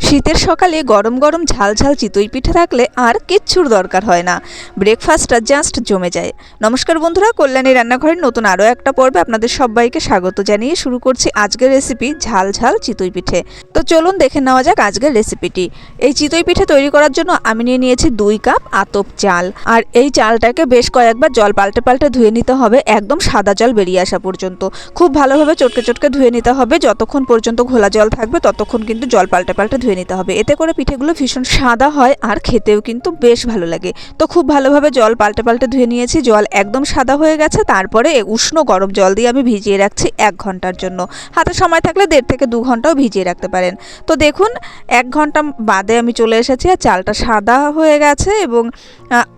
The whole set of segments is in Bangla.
শীতের সকালে গরম গরম ঝাল ঝাল চিতই পিঠে থাকলে আর কিচ্ছুর দরকার হয় না, ব্রেকফাস্টটা জাস্ট জমে যায়। নমস্কার বন্ধুরা, কল্যাণী রান্নাঘরের নতুন আরও একটা পর্বে আপনাদের সবাইকে স্বাগত জানিয়ে শুরু করছি আজকের রেসিপি ঝাল ঝাল চিতই পিঠে। তো চলুন দেখে নেওয়া যাক আজকের রেসিপিটি। এই চিতই পিঠে তৈরি করার জন্য আমি নিয়ে নিয়েছি 2 কাপ আতপ চাল। আর এই চালটাকে বেশ কয়েকবার জল পাল্টে পাল্টে ধুয়ে নিতে হবে, একদম সাদা জল বেরিয়ে আসা পর্যন্ত। খুব ভালোভাবে চটকে চটকে ধুয়ে নিতে হবে, যতক্ষণ পর্যন্ত ঘোলা জল থাকবে ততক্ষণ কিন্তু জল পাল্টে পাল্টে ধুয়ে নিতে হবে। এতে করে পিঠেগুলো ভীষণ সাদা হয় আর খেতেও কিন্তু বেশ ভালো লাগে। তো খুব ভালোভাবে জল পাল্টে পাল্টে ধুয়ে নিয়েছি, জল একদম সাদা হয়ে গেছে। তারপরে উষ্ণ গরম জল দিয়ে আমি ভিজিয়ে রাখছি 1 ঘন্টার জন্য। হাতে সময় থাকলে 1.5 থেকে 2 ঘন্টাও ভিজিয়ে রাখতে পারেন। তো দেখুন 1 ঘন্টা বাদে আমি চলে এসেছি আর চালটা সাদা হয়ে গেছে এবং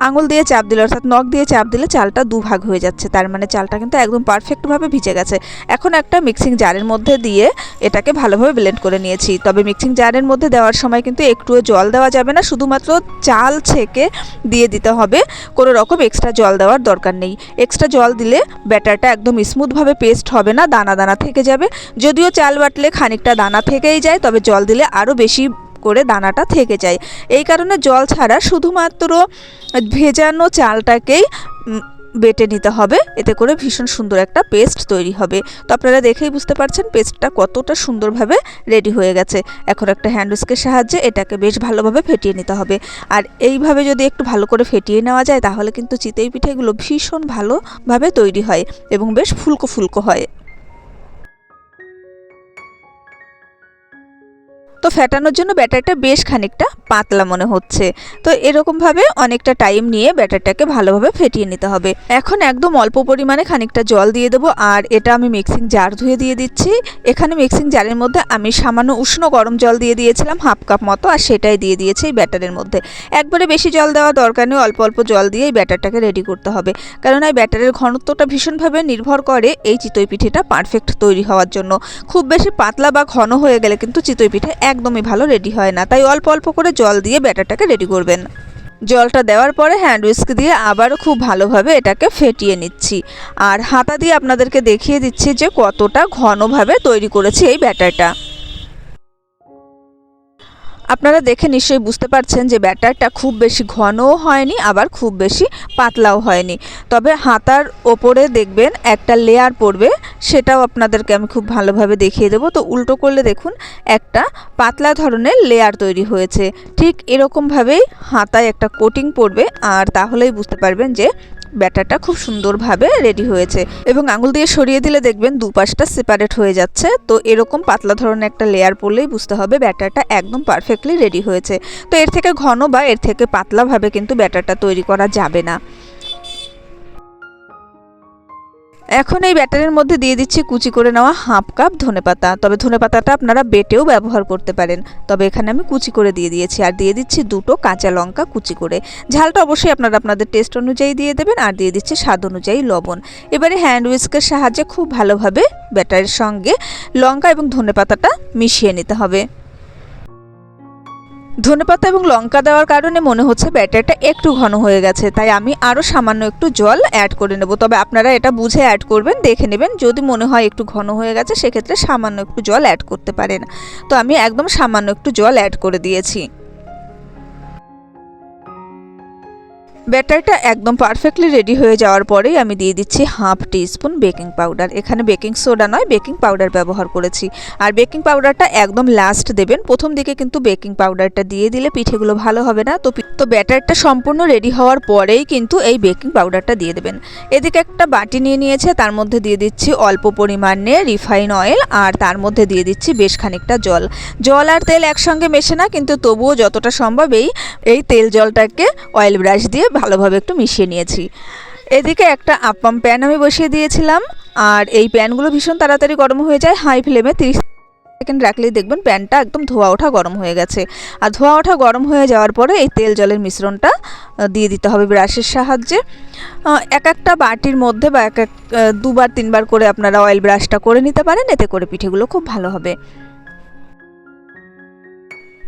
আঙুল দিয়ে চাপ দিলে অর্থাৎ নখ দিয়ে চাপ দিলে চালটা 2 ভাগ হয়ে যাচ্ছে। তার মানে চালটা কিন্তু একদম পারফেক্টভাবে ভিজে গেছে। এখন একটা মিক্সিং জারের মধ্যে দিয়ে এটাকে ভালোভাবে ব্লেন্ড করে নিয়েছি। তবে মিক্সিং জারের মধ্যে দেওয়ার সময় কিন্তু একটুও জল দেওয়া যাবে না, শুধুমাত্র চাল ছেঁকে দিয়ে দিতে হবে। কোনো রকম এক্সট্রা জল দেওয়ার দরকার নেই। এক্সট্রা জল দিলে ব্যাটারটা একদম স্মুথভাবে পেস্ট হবে না, দানা দানা থেকে যাবে। যদিও চাল বাটলে খানিকটা দানা থেকেই যায়, তবে জল দিলে আরও বেশি করে দানাটা থেকে যায়। এই কারণে জল ছাড়া শুধুমাত্র ভেজানো চালটাকেই বেটে নিতে হবে, এতে করে ভীষণ সুন্দর একটা পেস্ট তৈরি হবে। তো আপনারা দেখেই বুঝতে পারছেন পেস্টটা কতটা সুন্দরভাবে রেডি হয়ে গেছে। এখন একটা হ্যান্ড উইস্কের সাহায্যে এটাকে বেশ ভালোভাবে ফেটিয়ে নিতে হবে। আর এইভাবে যদি একটু ভালো করে ফেটিয়ে নেওয়া যায় তাহলে কিন্তু চিতই পিঠেগুলো ভীষণ ভালোভাবে তৈরি হয় এবং বেশ ফুলকো ফুলকো হয়। তো ফেটানোর জন্য ব্যাটারটা বেশ খানিকটা পাতলা মনে হচ্ছে। তো এরকমভাবে অনেকটা টাইম নিয়ে ব্যাটারটাকে ভালোভাবে ফেটিয়ে নিতে হবে। এখন একদম অল্প পরিমাণে খানিকটা জল দিয়ে দেবো আর এটা আমি মিক্সিং জার ধুয়ে দিয়ে দিচ্ছি। এখানে মিক্সিং জারের মধ্যে আমি সামান্য উষ্ণ গরম জল দিয়ে দিয়েছিলাম 1/2 কাপ মতো, আর সেটাই দিয়ে দিয়েছি এই ব্যাটারের মধ্যে। একবারে বেশি জল দেওয়া দরকার নেই, অল্প অল্প জল দিয়ে এই ব্যাটারটাকে রেডি করতে হবে। কারণ এই ব্যাটারের ঘনত্বটা ভীষণভাবে নির্ভর করে এই চিতই পিঠেটা পারফেক্ট তৈরি হওয়ার জন্য। খুব বেশি পাতলা বা ঘন হয়ে গেলে কিন্তু চিতই পিঠে একদমই ভালো রেডি হয় না। তাই অল্প অল্প করে জল দিয়ে ব্যাটারটাকে রেডি করবেন। জলটা দেওয়ার পরে হ্যান্ড উইস্ক দিয়ে আবারও খুব ভালোভাবে এটাকে ফেটিয়ে নিচ্ছি। আর হাতা দিয়ে আপনাদেরকে দেখিয়ে দিচ্ছি যে কতটা ঘনভাবে তৈরি করেছি এই ব্যাটারটা। আপনারা দেখে নিশ্চয়ই বুঝতে পারছেন যে ব্যাটারটা খুব বেশি ঘনও হয়নি আবার খুব বেশি পাতলাও হয়নি। তবে হাতার ওপরে দেখবেন একটা লেয়ার পড়বে, সেটাও আপনাদেরকে আমি খুব ভালোভাবে দেখিয়ে দেবো। তো উল্টো করলে দেখুন একটা পাতলা ধরনের লেয়ার তৈরি হয়েছে। ঠিক এরকমভাবেই হাতায় একটা কোটিং পড়বে, আর তাহলেই বুঝতে পারবেন যে ব্যাটারটা খুব সুন্দরভাবে রেডি হয়েছে। এবং আঙুল দিয়ে সরিয়ে দিলে দেখবেন দুপাশটা সেপারেট হয়ে যাচ্ছে। তো এরকম পাতলা ধরনের একটা লেয়ার পড়লেই বুঝতে হবে ব্যাটারটা একদম পারফেক্টলি রেডি হয়েছে। তো এর থেকে ঘন বা এর থেকে পাতলাভাবে কিন্তু ব্যাটারটা তৈরি করা যাবে না। এখন এই ব্যাটারের মধ্যে দিয়ে দিচ্ছি কুচি করে নেওয়া 1/2 কাপ ধনেপাতা। তবে ধনেপাতাটা আপনারা বেটেও ব্যবহার করতে পারেন, তবে এখানে আমি কুচি করে দিয়ে দিয়েছি। আর দিয়ে দিচ্ছি 2টো কাঁচা লঙ্কা কুচি করে। ঝালটা অবশ্যই আপনারা আপনাদের টেস্ট অনুযায়ী দিয়ে দেবেন। আর দিয়ে দিচ্ছি স্বাদ অনুযায়ী লবণ। এবারে হ্যান্ড উইস্কের সাহায্যে খুব ভালোভাবে ব্যাটারের সঙ্গে লঙ্কা এবং ধনেপাতাটা মিশিয়ে নিতে হবে। ধনেপাতা এবং লঙ্কা দেওয়ার কারণে মনে হচ্ছে ব্যাটারটা একটু ঘন হয়ে গেছে, তাই আমি আরও সামান্য একটু জল অ্যাড করে নেব। তবে আপনারা এটা বুঝে অ্যাড করবেন, দেখে নেবেন। যদি মনে হয় একটু ঘন হয়ে গেছে সেক্ষেত্রে সামান্য একটু জল অ্যাড করতে পারেন। তো আমি একদম সামান্য একটু জল অ্যাড করে দিয়েছি। ব্যাটারটা একদম পারফেক্টলি রেডি হয়ে যাওয়ার পরেই আমি দিয়ে দিচ্ছি 1/2 টিস্পুন বেকিং পাউডার। এখানে বেকিং সোডা নয়, বেকিং পাউডার ব্যবহার করেছি। আর বেকিং পাউডারটা একদম লাস্ট দেবেন, প্রথম দিকে কিন্তু বেকিং পাউডারটা দিয়ে দিলে পিঠেগুলো ভালো হবে না। তো ব্যাটারটা সম্পূর্ণ রেডি হওয়ার পরেই কিন্তু এই বেকিং পাউডারটা দিয়ে দেবেন। এদিকে একটা বাটি নিয়ে নিয়েছে, তার মধ্যে দিয়ে দিচ্ছি অল্প পরিমাণে রিফাইন অয়েল, আর তার মধ্যে দিয়ে দিচ্ছি বেশ খানিকটা জল। জল আর তেল একসঙ্গে মেশে না, কিন্তু তবুও যতটা সম্ভব এই তেল জলটাকে অয়েল ব্রাশ দিয়ে ভালোভাবে একটু মিশিয়ে নিয়েছি। এদিকে একটা আপ্পাম প্যান আমি বসিয়ে দিয়েছিলাম, আর এই প্যানগুলো ভীষণ তাড়াতাড়ি গরম হয়ে যায়। হাই ফ্লেমে 30 সেকেন্ড রাখলেই দেখবেন প্যানটা একদম ধোয়া ওঠা গরম হয়ে গেছে। আর ধোয়া ওঠা গরম হয়ে যাওয়ার পরে এই তেল জলের মিশ্রণটা দিয়ে দিতে হবে ব্রাশের সাহায্যে। এক একটা বাটির মধ্যে বা 2বার 3বার করে আপনারা অয়েল ব্রাশটা করে নিতে পারেন, এতে করে পিঠেগুলো খুব ভালো হবে।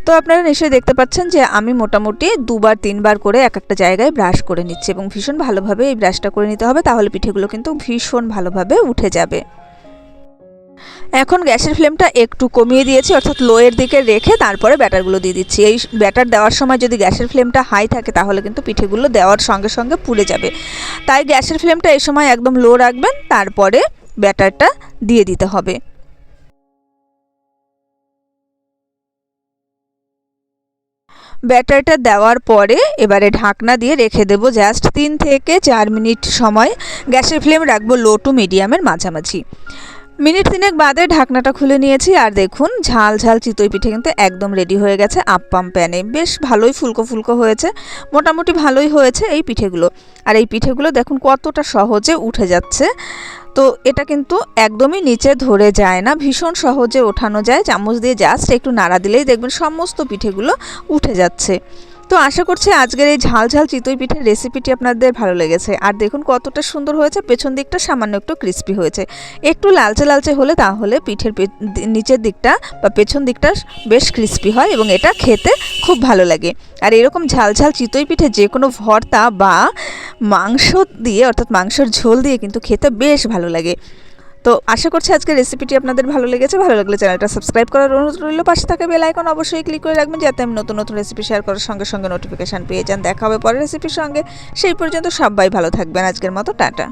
তো আপনারা নিশ্চয়ই দেখতে পাচ্ছেন যে আমি মোটামুটি 2বার 3বার করে এক একটা জায়গায় ব্রাশ করে নিচ্ছি এবং ভীষণ ভালোভাবে এই ব্রাশটা করে নিতে হবে, তাহলে পিঠেগুলো কিন্তু ভীষণ ভালোভাবে উঠে যাবে। এখন গ্যাসের ফ্লেমটা একটু কমিয়ে দিয়েছি, অর্থাৎ লোয়ের দিকে রেখে তারপরে ব্যাটারগুলো দিয়ে দিচ্ছি। এই ব্যাটার দেওয়ার সময় যদি গ্যাসের ফ্লেমটা হাই থাকে তাহলে কিন্তু পিঠেগুলো দেওয়ার সঙ্গে সঙ্গে পুড়ে যাবে। তাই গ্যাসের ফ্লেমটা এই সময় একদম লো রাখবেন, তারপরে ব্যাটারটা দিয়ে দিতে হবে। ব্যাটারটা দেওয়ার পরে এবারে ঢাকনা দিয়ে রেখে দেবো জাস্ট 3 থেকে 4 মিনিট সময়। গ্যাসের ফ্লেম রাখবো লো টু মিডিয়ামের মাঝামাঝি। মিনিট 3 বাদে ঢাকনাটা খুলে নিয়েছি, আর দেখুন ঝাল ঝাল চিতই পিঠে কিন্তু একদম রেডি হয়ে গেছে আপ্পাম প্যানে। বেশ ভালোই ফুলকো ফুলকো হয়েছে, মোটামুটি ভালোই হয়েছে এই পিঠেগুলো। আর এই পিঠেগুলো দেখুন কতটা সহজে উঠে যাচ্ছে। তো এটা কিন্তু একদমই নিচে ধরে যায় না, ভীষণ সহজে ওঠানো যায়। চামচ দিয়ে জাস্ট একটু নাড়া দিলেই দেখবেন সমস্ত পিঠেগুলো উঠে যাচ্ছে। তো আশা করছি আজকের এই ঝাল ঝাল চিতই পিঠের রেসিপিটি আপনাদের ভালো লেগেছে। আর দেখুন কতটা সুন্দর হয়েছে, পেছন দিকটা সামান্য একটু ক্রিস্পি হয়েছে। একটু লালচে লালচে হলে তাহলে পিঠের নিচের দিকটা বা পেছন দিকটা বেশ ক্রিস্পি হয় এবং এটা খেতে খুব ভালো লাগে। আর এরকম ঝাল ঝাল চিতই পিঠে যে কোনো ভর্তা বা মাংস দিয়ে, অর্থাৎ মাংসের ঝোল দিয়ে কিন্তু খেতে বেশ ভালো লাগে। তো আশা করছি আজকের রেসিপিটি আপনাদের ভালো লেগেছে। ভালো লাগলে চ্যানেলটা সাবস্ক্রাইব করার অনুরোধ রইল। পাশে থাকা বেল আইকন অবশ্যই ক্লিক করে রাখবেন, যাতে আমি নতুন নতুন রেসিপি শেয়ার করার সঙ্গে সঙ্গে নোটিফিকেশান পেয়ে যান। দেখা হবে পরের রেসিপির সঙ্গে। সেই পর্যন্ত সবাই ভালো থাকবেন। আজকের মতো টাটা।